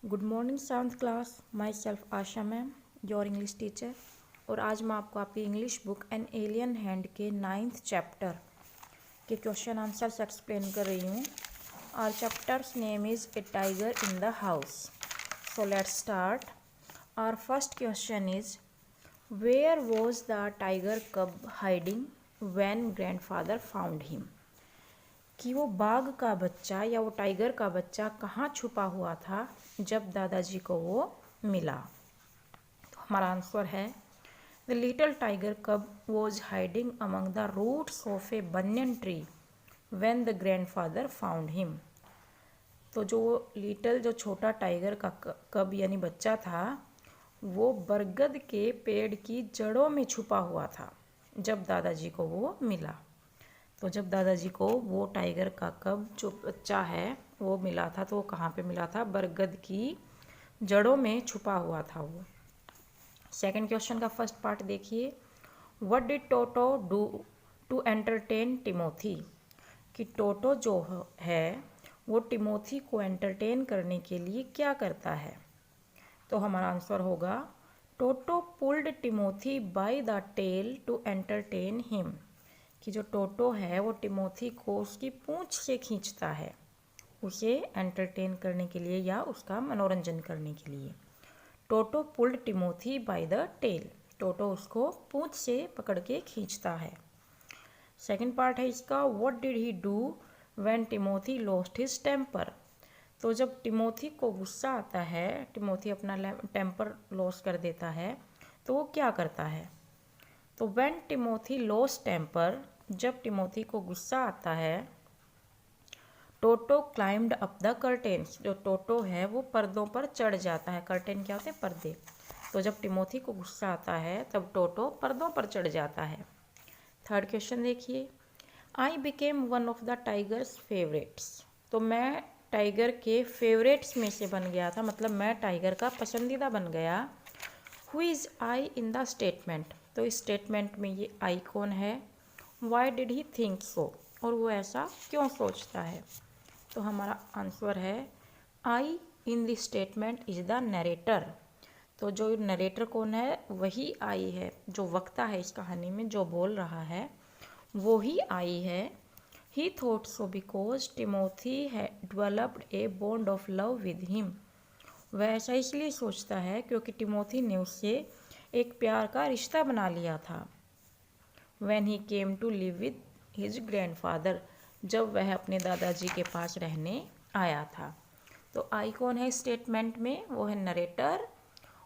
Good morning seventh class. My self Asha ma'am, your English teacher. और आज मैं आपको आपकी English book an alien hand के 9th चैप्टर के क्वेश्चन आंसर्स एक्सप्लेन कर रही हूँ। Our chapter's name is a tiger in the house. So let's start. Our first question is where was the tiger कब hiding when grandfather found him. कि वो बाघ का बच्चा या वो टाइगर का बच्चा कहाँ छुपा हुआ था जब दादाजी को वो मिला। तो हमारा आंसर है the little tiger cub was hiding among the roots of a banyan tree when the grandfather found him. तो जो छोटा टाइगर का कब यानी बच्चा था वो बरगद के पेड़ की जड़ों में छुपा हुआ था जब दादाजी को वो मिला। तो जब दादाजी को वो टाइगर का कब जो बच्चा है वो मिला था तो वो कहाँ पे मिला था? बरगद की जड़ों में छुपा हुआ था वो। सेकंड क्वेश्चन का फर्स्ट पार्ट देखिए। What did Toto do to entertain Timothy. कि टोटो जो है वो टिमोथी को एंटरटेन करने के लिए क्या करता है? तो हमारा आंसर होगा Toto pulled Timothy by the tail to entertain him. कि जो टोटो है वो टिमोथी को उसकी पूंछ से खींचता है उसे एंटरटेन करने के लिए या उसका मनोरंजन करने के लिए। Toto pulled Timothy by the tail. Toto उसको पूंछ से पकड़ के खींचता है। सेकंड पार्ट है इसका what did he do when Timothy lost his temper. तो जब टिमोथी को गुस्सा आता है, टिमोथी अपना टेम्पर लॉस कर देता है तो वो क्या करता है? तो व्हेन टिमोथी लॉस्ट टेम्पर, जब टिमोथी को गुस्सा आता है, टोटो क्लाइम्ड अप द कर्टेन्स। जो टोटो है वो पर्दों पर चढ़ जाता है। कर्टेन क्या होते हैं? पर्दे। तो जब टिमोथी को गुस्सा आता है तब टोटो पर्दों पर चढ़ जाता है। थर्ड क्वेश्चन देखिए। I became one of the tigers favourites. तो मैं टाइगर के फेवरेट्स में से बन गया था, मतलब मैं टाइगर का पसंदीदा बन गया। Who is I in the statement. तो इस स्टेटमेंट में ये आई कौन है? Why did he think so. और वो ऐसा क्यों सोचता है? तो हमारा आंसर है I in the statement is the narrator. तो जो नरेटर कौन है? वही आई है, जो वक्ता है इस कहानी में, जो बोल रहा है वो ही आई है। ही thought so because Timothy had developed a bond of love with him. वह ऐसा इसलिए सोचता है क्योंकि टिमोथी ने उससे एक प्यार का रिश्ता बना लिया था। When he came to live with his grandfather, जब वह अपने दादाजी के पास रहने आया था। तो आई कौन है स्टेटमेंट में? वो है नरेटर।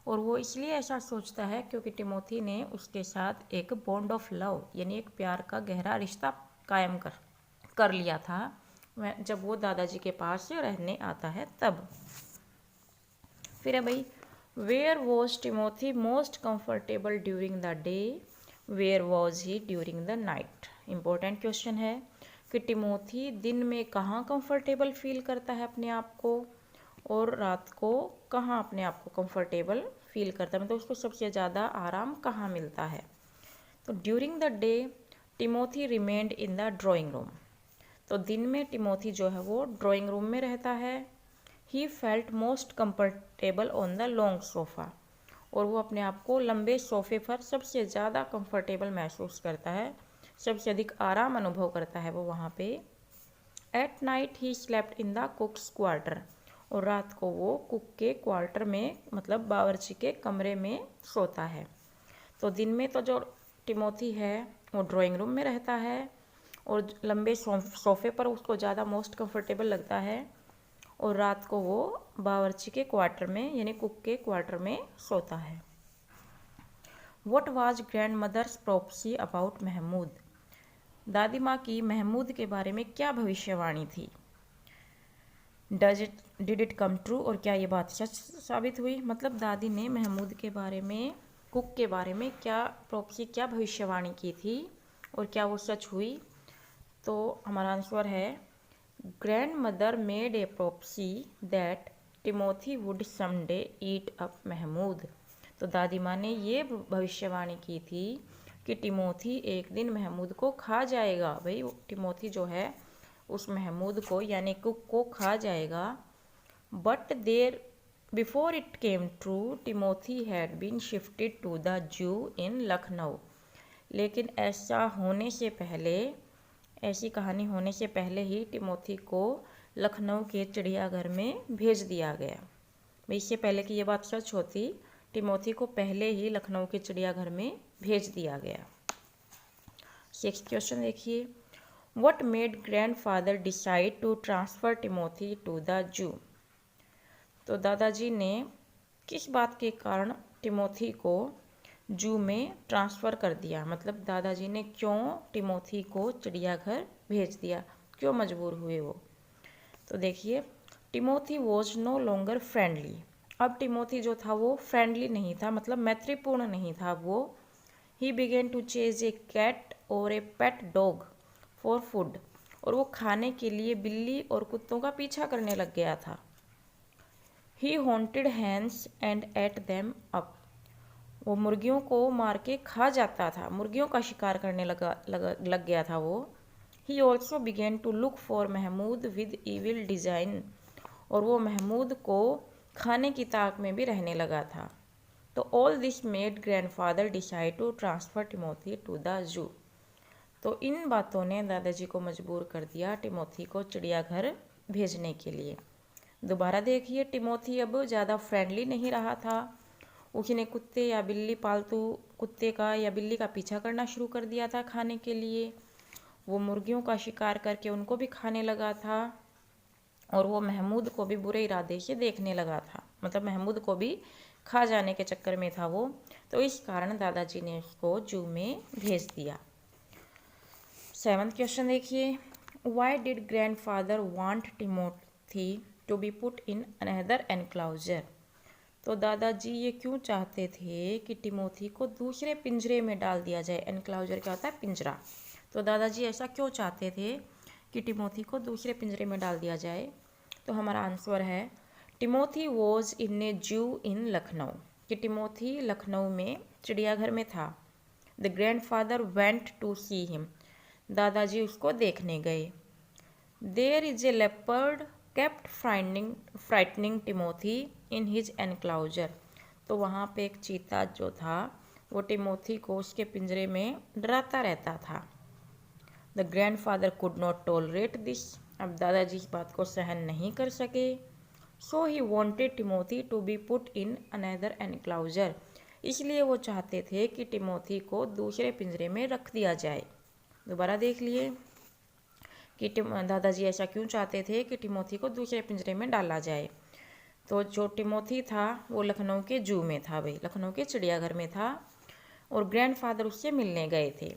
और वो इसलिए ऐसा सोचता है क्योंकि टिमोथी ने उसके साथ एक बॉन्ड ऑफ लव यानी एक प्यार का गहरा रिश्ता कायम कर लिया था जब वो दादाजी के पास रहने आता है तब। फिर है भाई, where was Timothy most comfortable during the day, where was he during the night. Important question है कि टिमोथी दिन में कहाँ कंफर्टेबल फील करता है अपने आप को और रात को कहाँ अपने आप को कंफर्टेबल फील करता है, मतलब उसको सबसे ज़्यादा आराम कहाँ मिलता है। तो during the day Timothy remained in the drawing room. तो दिन में टिमोथी जो है वो ड्राइंग रूम में रहता है। He felt most comfortable on the long sofa. और वो अपने आप को लंबे सोफ़े पर सबसे ज़्यादा कंफर्टेबल महसूस करता है, सबसे अधिक आराम अनुभव करता है वो वहाँ पे। At night he slept in the कुक्स quarter. और रात को वो कुक के क्वार्टर में, मतलब बावर्ची के कमरे में सोता है। तो दिन में तो जो टिमोथी है वो ड्राइंग रूम में रहता है और लंबे सोफ़े पर उसको ज़्यादा मोस्ट कंफर्टेबल लगता है, और रात को वो बावर्ची के क्वार्टर में यानी कुक के क्वार्टर में सोता है। What was grand mother's prophecy about Mahmood. दादी माँ की महमूद के बारे में क्या भविष्यवाणी थी? Did it come true. और क्या ये बात सच साबित हुई? मतलब दादी ने महमूद के बारे में, कुक के बारे में क्या प्रोफेसी, क्या भविष्यवाणी की थी और क्या वो सच हुई? तो हमारा आंसर है grandmother made a prophecy that Timothy would someday eat up Mahmood. तो दादी माँ ने ये भविष्यवाणी की थी कि टिमोथी एक दिन महमूद को खा जाएगा। भाई टिमोथी जो है उस महमूद को यानी कुक को खा जाएगा। But there before it came true Timothy had been shifted to the zoo in Lucknow. लेकिन ऐसा होने से पहले, ऐसी कहानी होने से पहले ही टिमोथी को लखनऊ के चिड़ियाघर में भेज दिया गया। भाई इससे पहले कि ये बात सच होती, टिमोथी को पहले ही लखनऊ के चिड़ियाघर में भेज दिया गया। 6th क्वेश्चन देखिए, what made grandfather decide to transfer Timothy to the zoo. तो दादाजी ने किस बात के कारण टिमोथी को जू में ट्रांसफ़र कर दिया, मतलब दादाजी ने क्यों टिमोथी को चिड़ियाघर भेज दिया, क्यों मजबूर हुए वो। तो देखिए, Timothy was no longer friendly. अब टिमोथी जो था वो फ्रेंडली नहीं था, मतलब मैत्रीपूर्ण नहीं था वो। He began to chase a cat और a pet dog for food. और वो खाने के लिए बिल्ली और कुत्तों का पीछा करने लग गया था। He haunted hens and ate them up. वो मुर्गियों को मार के खा जाता था, मुर्गियों का शिकार करने लग गया था वो। He also began to look for Mahmood with evil design. और वो महमूद को खाने की ताक में भी रहने लगा था। तो all this made grandfather decide to transfer Timothy to the zoo. तो इन बातों ने दादाजी को मजबूर कर दिया टिमोथी को चिड़ियाघर भेजने के लिए। दोबारा देखिए, टिमोथी अब ज़्यादा फ्रेंडली नहीं रहा था। उसने कुत्ते या बिल्ली, पालतू कुत्ते का या बिल्ली का पीछा करना शुरू कर दिया था खाने के लिए। वो मुर्गियों का शिकार करके उनको भी खाने लगा था। और वो महमूद को भी बुरे इरादे से देखने लगा था, मतलब महमूद को भी खा जाने के चक्कर में था वो। तो इस कारण दादाजी ने उसको जू में भेज दिया। 7th क्वेश्चन देखिए, why did grandfather want Timothy to be put in another enclosure. तो दादाजी ये क्यों चाहते थे कि टिमोथी को दूसरे पिंजरे में डाल दिया जाए। एनक्लोजर क्या होता है, पिंजरा। तो दादाजी ऐसा क्यों चाहते थे कि टिमोथी को दूसरे पिंजरे में डाल दिया जाए। तो हमारा आंसर है, टिमोथी वॉज इन ए जू इन लखनऊ। कि टिमोथी लखनऊ में चिड़ियाघर में था। The grandfather went to see him. दादाजी उसको देखने गए। There is a leopard kept frightening Timothy in his enclosure. तो वहाँ पे एक चीता जो था वो टिमोथी को उसके पिंजरे में डराता रहता था। The grandfather could not tolerate this. अब दादाजी इस बात को सहन नहीं कर सके। So he wanted Timothy to be put in another enclosure. इसलिए वो चाहते थे कि टिमोथी को दूसरे पिंजरे में रख दिया जाए। दोबारा देख लिए कि दादाजी ऐसा क्यों चाहते थे कि टिमोथी को दूसरे पिंजरे में डाला जाए। तो जो टिमोथी था वो लखनऊ के जू में था, भाई लखनऊ के चिड़ियाघर में था। और ग्रैंडफादर उससे मिलने गए थे।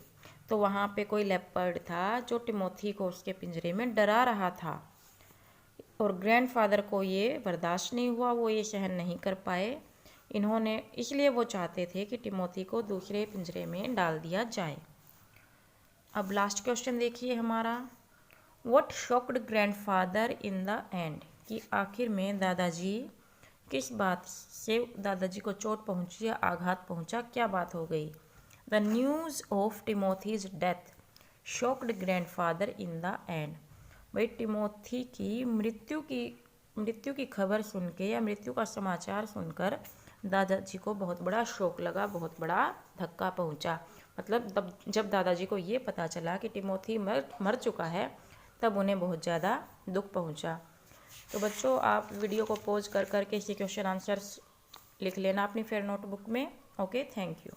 तो वहाँ पे कोई लेपर्ड था जो टिमोथी को उसके पिंजरे में डरा रहा था। और ग्रैंडफादर को ये बर्दाश्त नहीं हुआ, वो ये सहन नहीं कर पाए। इन्होंने इसलिए वो चाहते थे कि टिमोथी को दूसरे पिंजरे में डाल दिया जाए। अब लास्ट क्वेश्चन देखिए हमारा, what shocked grandfather in the and. कि आखिर में दादाजी किस बात से दादाजी को चोट पहुंची या आघात पहुंचा, क्या बात हो गई। The news of Timothy's death shocked grandfather in the end. भाई टिमोथी की मृत्यु की खबर सुन के या मृत्यु का समाचार सुनकर दादाजी को बहुत बड़ा शौक लगा, बहुत बड़ा धक्का पहुंचा। मतलब जब दादाजी को ये पता चला कि टिमोथी मर चुका है, तब उन्हें बहुत ज़्यादा दुख पहुंचा। तो बच्चों, आप वीडियो को पॉज कर करके इसके क्वेश्चन आंसर्स लिख लेना अपनी फेयर नोटबुक में। Okay, thank you.